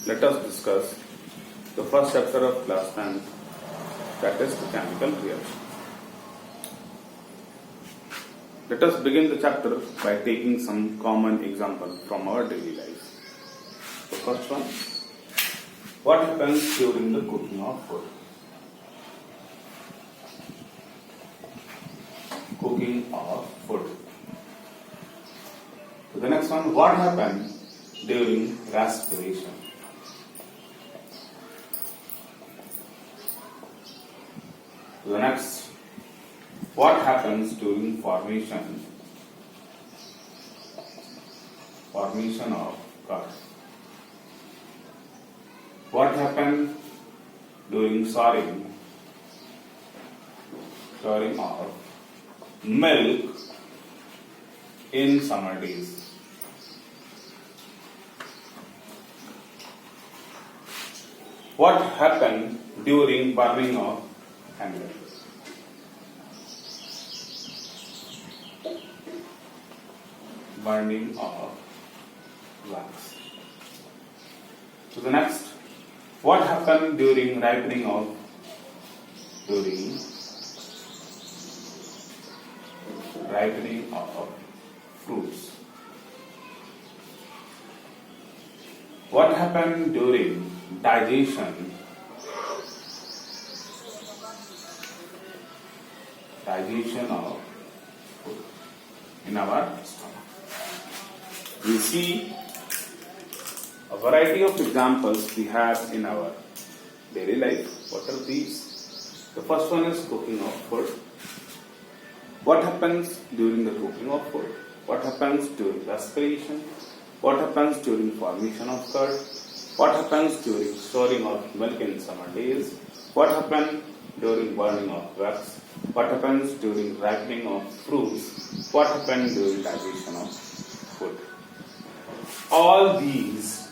let us discuss the first chapter of class 10, that is the chemical reaction. Let us begin the chapter by taking some common example from our daily life. The first one, what happens during the cooking of food? Cooking of food. So the next one, what happens during respiration? The next, what happens during formation of curd? What happens during souring of milk in summer days? What happens during burning of candle? Burning of wax. So the next, what happens during ripening of fruits? What happens during digestion of food in our stomach? We see a variety of examples we have in our daily life. What are these? The first one is cooking of food. What happens during the cooking of food? What happens during respiration? What happens during formation of curd? What happens during storing of milk in summer days? What happens during burning of wax? What happens during ripening of fruits? What happens during digestion of food? All these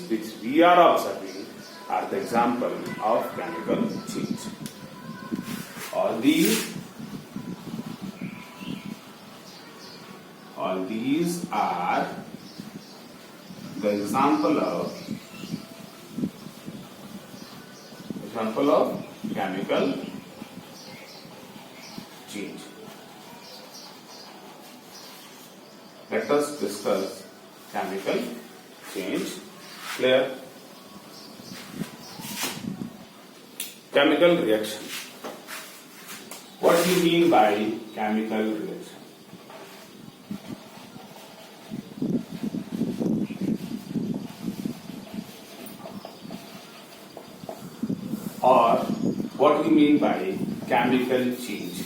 which we are observing are the example of chemical change. All these are the example of chemical change. Let us discuss chemical change. Clear? Chemical reaction. What do you mean by chemical reaction? Or what do you mean by chemical change?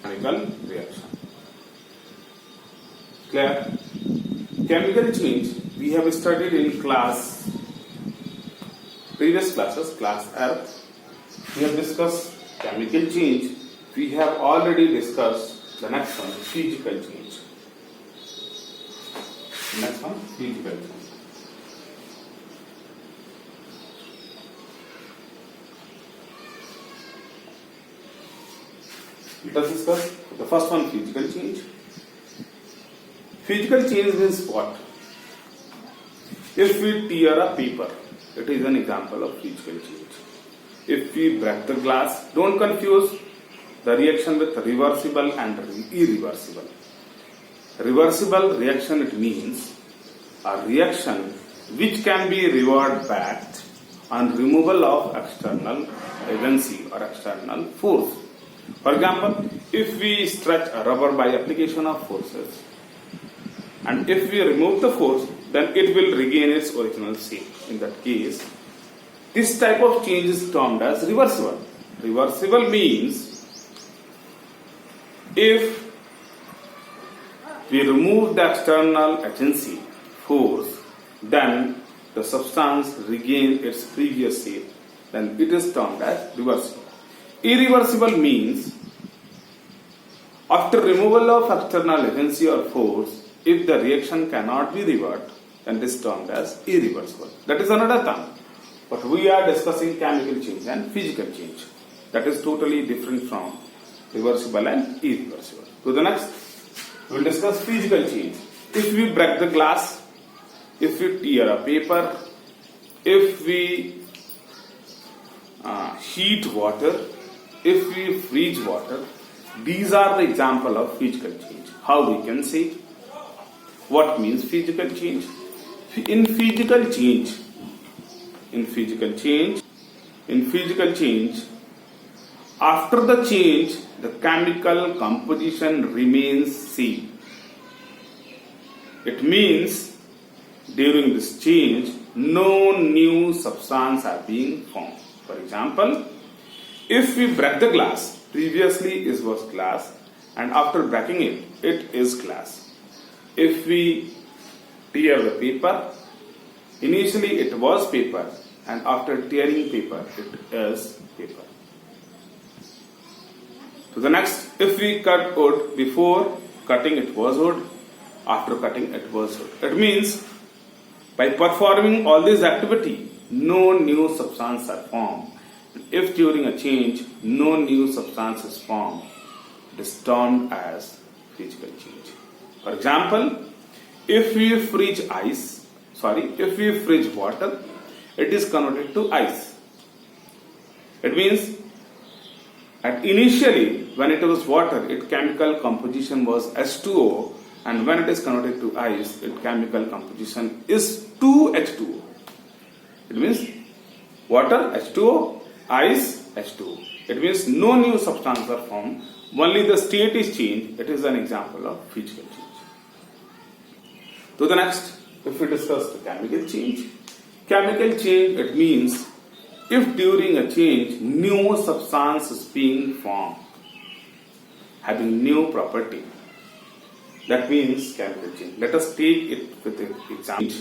Chemical reaction. Clear? Chemical change we have studied in previous classes, class Earth. We have discussed chemical change. We have already discussed the next one, physical change. Next one, physical change. Let us discuss the first one, physical change. Physical change means what? If we tear a paper, it is an example of physical change. If we break the glass, don't confuse the reaction with reversible and irreversible. Reversible reaction, it means a reaction which can be reverted back on removal of external agency or external force. For example, if we stretch a rubber by application of forces, and if we remove the force, then it will regain its original shape. In that case, this type of change is termed as reversible. Reversible means if we remove the external agency, force, then the substance regains its previous shape, then it is termed as reversible. Irreversible means after removal of external agency or force, if the reaction cannot be reversed, then it is termed as irreversible. That is another term. But we are discussing chemical change and physical change. That is totally different from reversible and irreversible. To the next, we will discuss physical change. If we break the glass, if we tear a paper, if we heat water, if we freeze water, these are the example of physical change. How we can say? What means physical change? In physical change, after the change, the chemical composition remains same. It means during this change, no new substance are being formed. For example, if we break the glass, previously it was glass, and after breaking it, it is glass. If we tear the paper, initially it was paper, and after tearing paper, it is paper. To the next, if we cut wood, before cutting it was wood, after cutting it was wood. It means by performing all this activity, no new substance are formed. If during a change, no new substance is formed, it is termed as physical change. For example, if we freeze water, it is converted to ice. It means initially when it was water, its chemical composition was H2O, and when it is converted to ice, its chemical composition is 2H2O. It means water H2O, ice H2O. It means no new substance are formed, only the state is changed. It is an example of physical change. To the next, if we discuss the chemical change, it means if during a change new substance is being formed, having new property, that means chemical change. Let us take it with an example.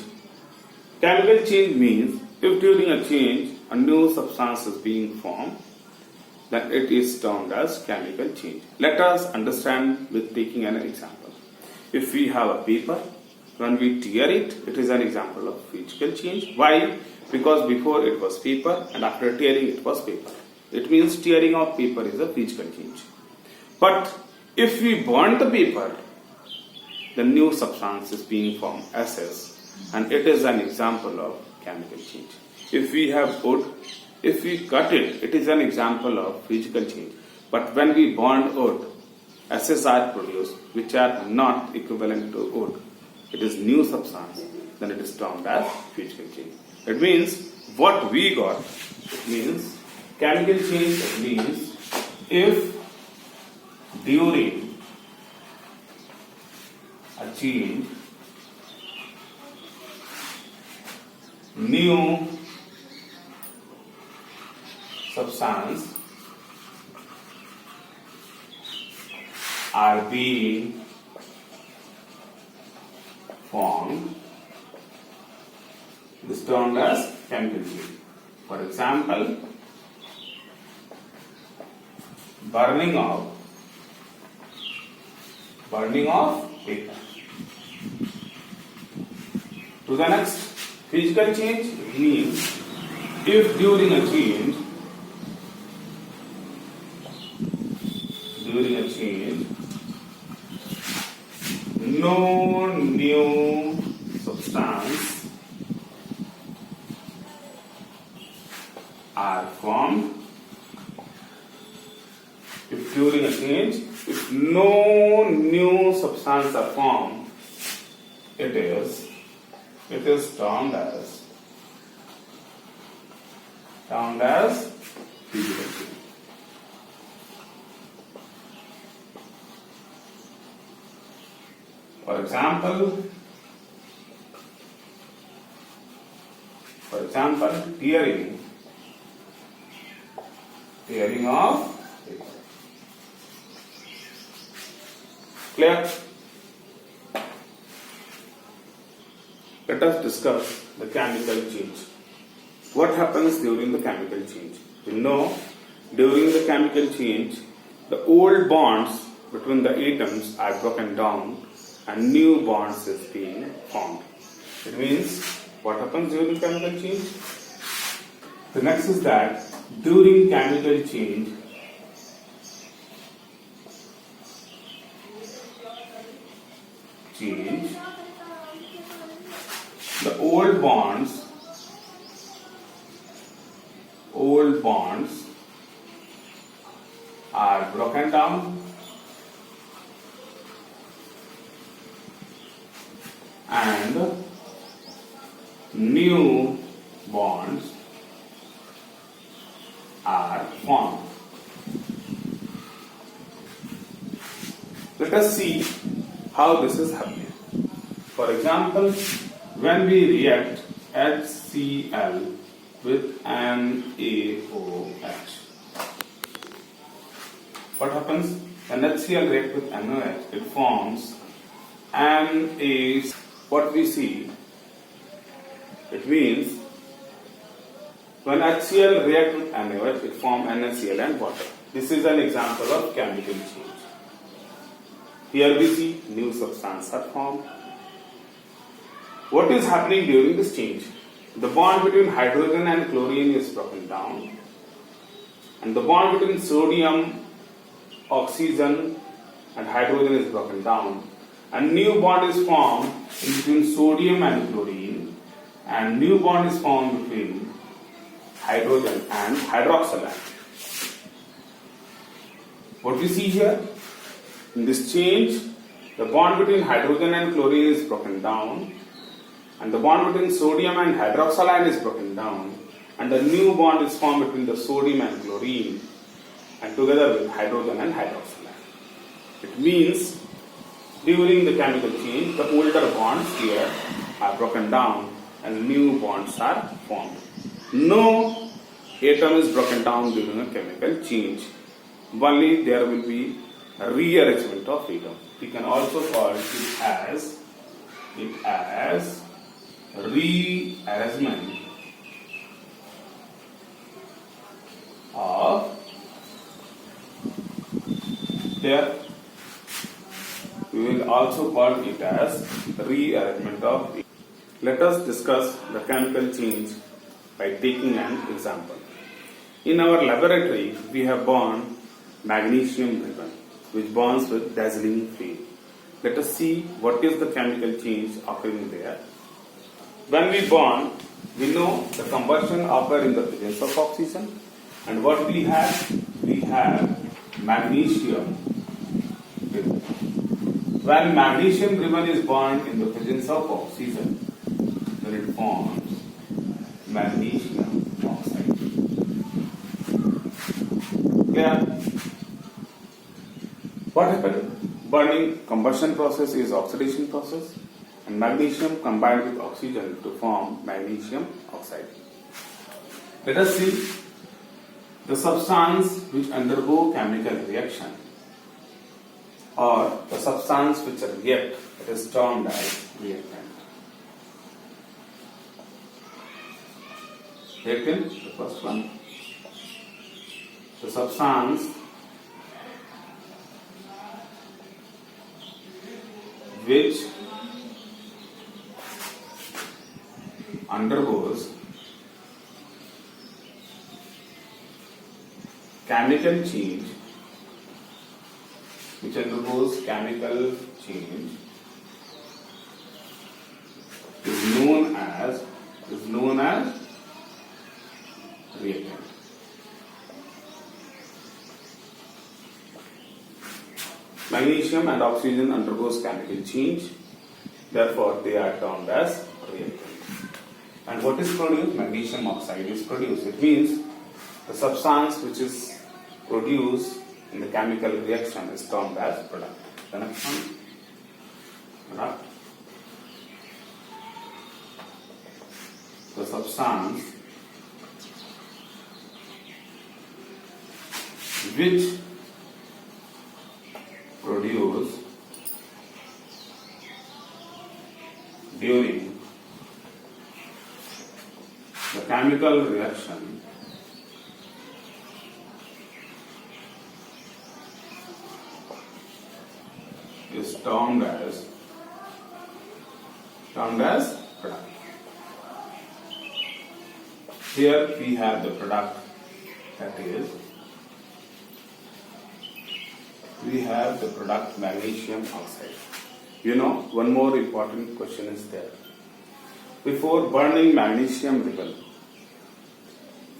Chemical change means if during a change a new substance is being formed, then it is termed as chemical change. Let us understand with taking an example. If we have a paper, when we tear it, it is an example of physical change. Why? Because before it was paper and after tearing it was paper. It means tearing of paper is a physical change. But if we burn the paper, the new substance is being formed, SS, and it is an example of chemical change. If we have wood, if we cut it, it is an example of physical change. But when we burn wood, SS are produced which are not equivalent to wood. It is new substance, then it is termed as physical change. It means what we got, it means chemical change, it means if during a change new substance are being formed, this is termed as chemical change. For example, burning of paper. To the next, physical change means if during a change no new substance are formed. If during a change, if no new substance are formed, it is termed as physical change. For example, tearing of paper. Clear? Let us discuss the chemical change. What happens during the chemical change? You know, during the chemical change, the old bonds between the atoms are broken down and new bonds is being formed. It means what happens during chemical change? The next is that during chemical change, the old bonds are broken down and new bonds are formed. Let us see how this is happening. For example, when we react HCl with NaOH, what happens? When HCl reacts with NaOH, it forms Na. What we see, it means when HCl reacts with NaOH, it forms NaCl and water. This is an example of chemical change. Here we see new substances are formed. What is happening during this change? The bond between hydrogen and chlorine is broken down, and the bond between sodium, oxygen and hydrogen is broken down, and new bond is formed between sodium and chlorine, and new bond is formed between hydrogen and hydroxyl ion. What we see here, in this change, the bond between hydrogen and chlorine is broken down, and the bond between sodium and hydroxyl ion is broken down, and the new bond is formed between the sodium and chlorine, and together with hydrogen and hydroxyl ion. It means during the chemical change, the older bonds here are broken down and new bonds are formed. No atom is broken down during a chemical change. Only there will be a rearrangement of atom. We can also call it as rearrangement of, here we will also call it as rearrangement of. Let us discuss the chemical change by taking an example. In our laboratory, we have bound magnesium ribbon, which bonds with dazzling flame. Let us see what is the chemical change occurring there. When we bond, we know the combustion occurs in the presence of oxygen, and what we have magnesium ribbon. When magnesium ribbon is bound in the presence of oxygen, then it forms magnesium oxide. Clear? What happened? Burning combustion process is oxidation process, and magnesium combined with oxygen to form magnesium oxide. Let us see the substance which undergo chemical reaction, or the substance which react, it is termed as reactant. Reactant, the first one. The substance which undergoes chemical change, is known as reactant. Magnesium and oxygen undergoes chemical change, therefore they are termed as reactant. And what is produced? Magnesium oxide is produced. It means the substance which is produced in the chemical reaction is termed as product. The next one, product. The substance which produced during the chemical reaction is termed as product. Here we have the product, that is, we have the product magnesium oxide. You know, one more important question is there. before burning magnesium ribbon,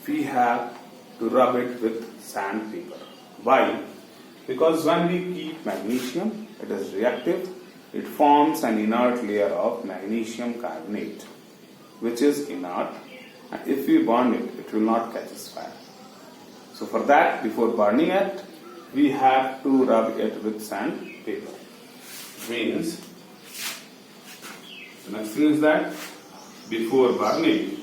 we have to rub it with sandpaper. Why? Because when we keep magnesium, it is reactive. It forms an inert layer of magnesium carbonate, which is inert, and if we burn it, it will not catch fire. So for that, before burning it, we have to rub it with sandpaper. Means, the next thing is that before burning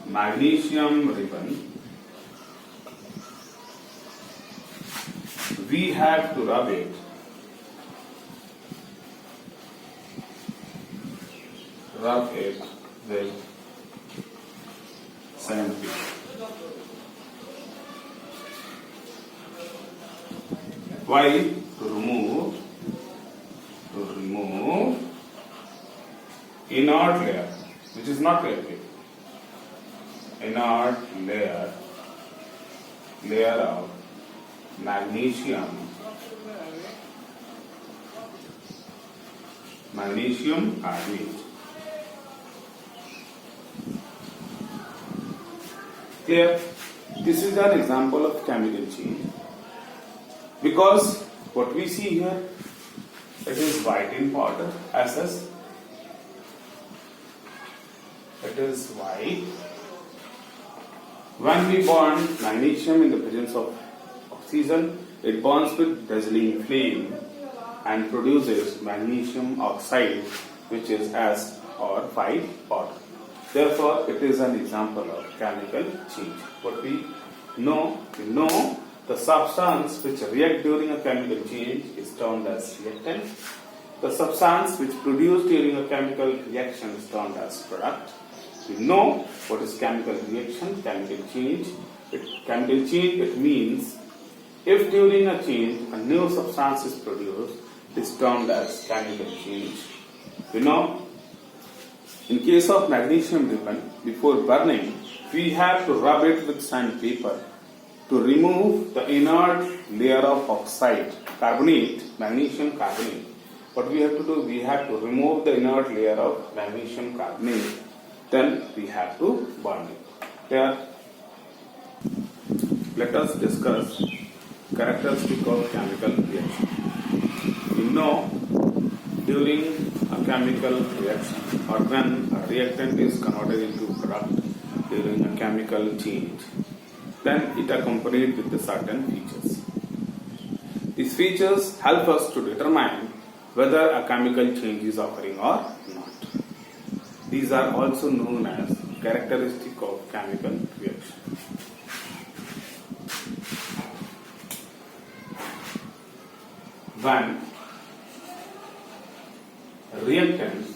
magnesium ribbon, we have to rub it with sandpaper. Why? To remove inert layer, which is not reactive. Inert layer of magnesium carbonate. Here, this is an example of chemical change. Because what we see here, it is white in powder, SS. It is white. When we burn magnesium in the presence of oxygen, it burns with dazzling flame and produces magnesium oxide, which is as or white powder. Therefore, it is an example of chemical change. What we know the substance which reacts during a chemical change is termed as reactant. The substance which produced during a chemical reaction is termed as product. We know what is chemical reaction, chemical change. Chemical change, it means if during a change a new substance is produced, it is termed as chemical change. We know in case of magnesium ribbon, before burning, we have to rub it with sandpaper to remove the inert layer of oxide, carbonate, magnesium carbonate. What we have to do, we have to remove the inert layer of magnesium carbonate, then we have to burn it. Here, let us discuss characteristic of chemical reaction. We know during a chemical reaction or when a reactant is converted into product during a chemical change, then it accompanied with the certain features. These features help us to determine whether a chemical change is occurring or not. These are also known as characteristic of chemical reaction. When reactants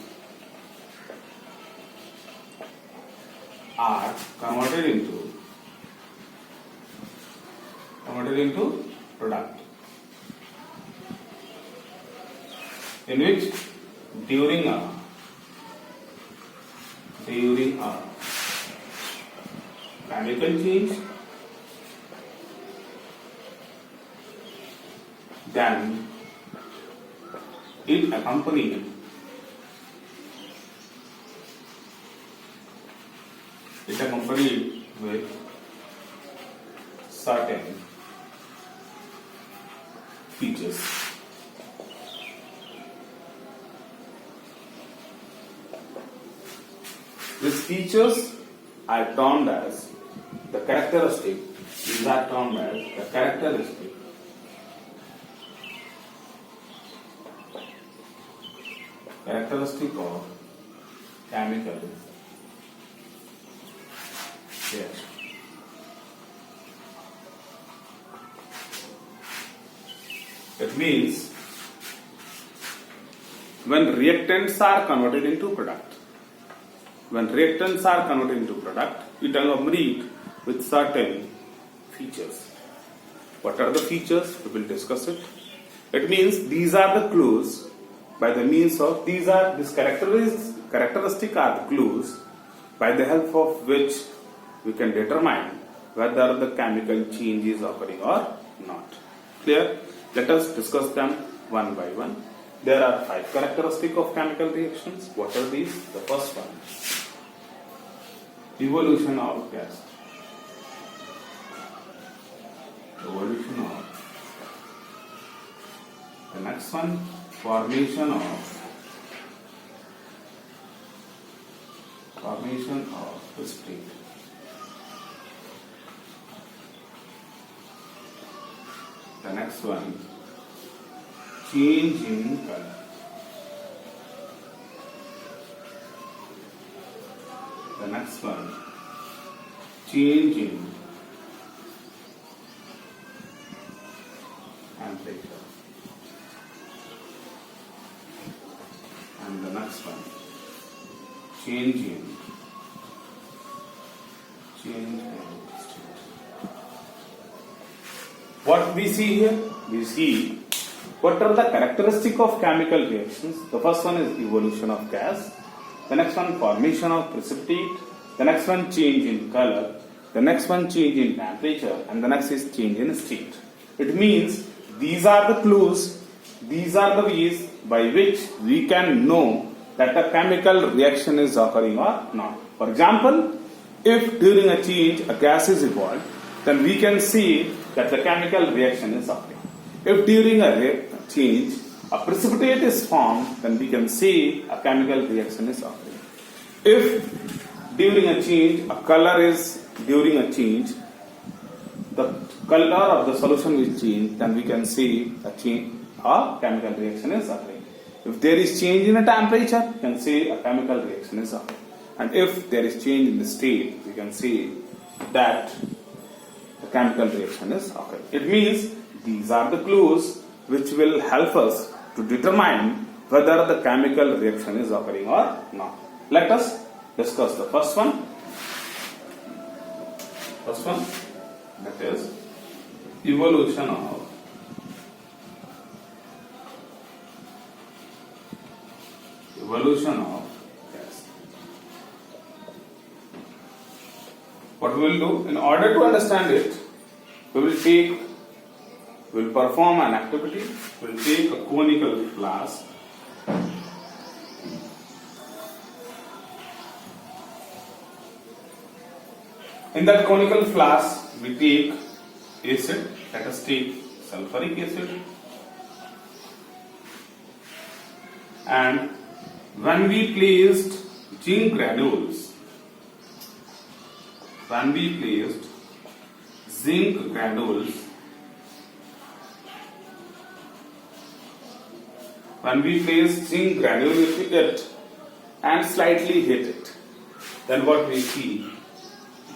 are converted into product, in which during a chemical change, then it accompanied with certain features. These features are termed as the characteristic. These are termed as the characteristic of chemical reaction. It means when reactants are converted into product, it accompanied with certain features. What are the features? We will discuss it. It means these are the clues by the means of this characteristic are the clues by the help of which we can determine whether the chemical change is occurring or not. Clear? Let us discuss them one by one. There are 5 characteristics of chemical reactions. What are these? The first one, evolution of gas. Evolution of. The next one, formation of the state. The next one, change in color. The next one, change in temperature. And the next one, change in state. What we see here? We see what are the characteristics of chemical reactions. The first one is evolution of gas. The next one, formation of precipitate. The next one, change in color. The next one, change in temperature. And the next is change in state. It means these are the clues, these are the ways by which we can know that a chemical reaction is occurring or not. For example, if during a change a gas is evolved, then we can see that the chemical reaction is occurring. If during a change a precipitate is formed, then we can see a chemical reaction is occurring. If during a change a color is during a change, the color of the solution will change, then we can see a chemical reaction is occurring. If there is change in the temperature, we can say a chemical reaction is occurring. And if there is change in the state, we can say that the chemical reaction is occurring. It means these are the clues which will help us to determine whether the chemical reaction is occurring or not. Let us discuss the first one. That is evolution of gas. What we will do, in order to understand it, we will perform an activity. We will take a conical flask. In that conical flask, we take acid. Let us take sulfuric acid. And when we placed zinc granules, into it and slightly hit it, then what we see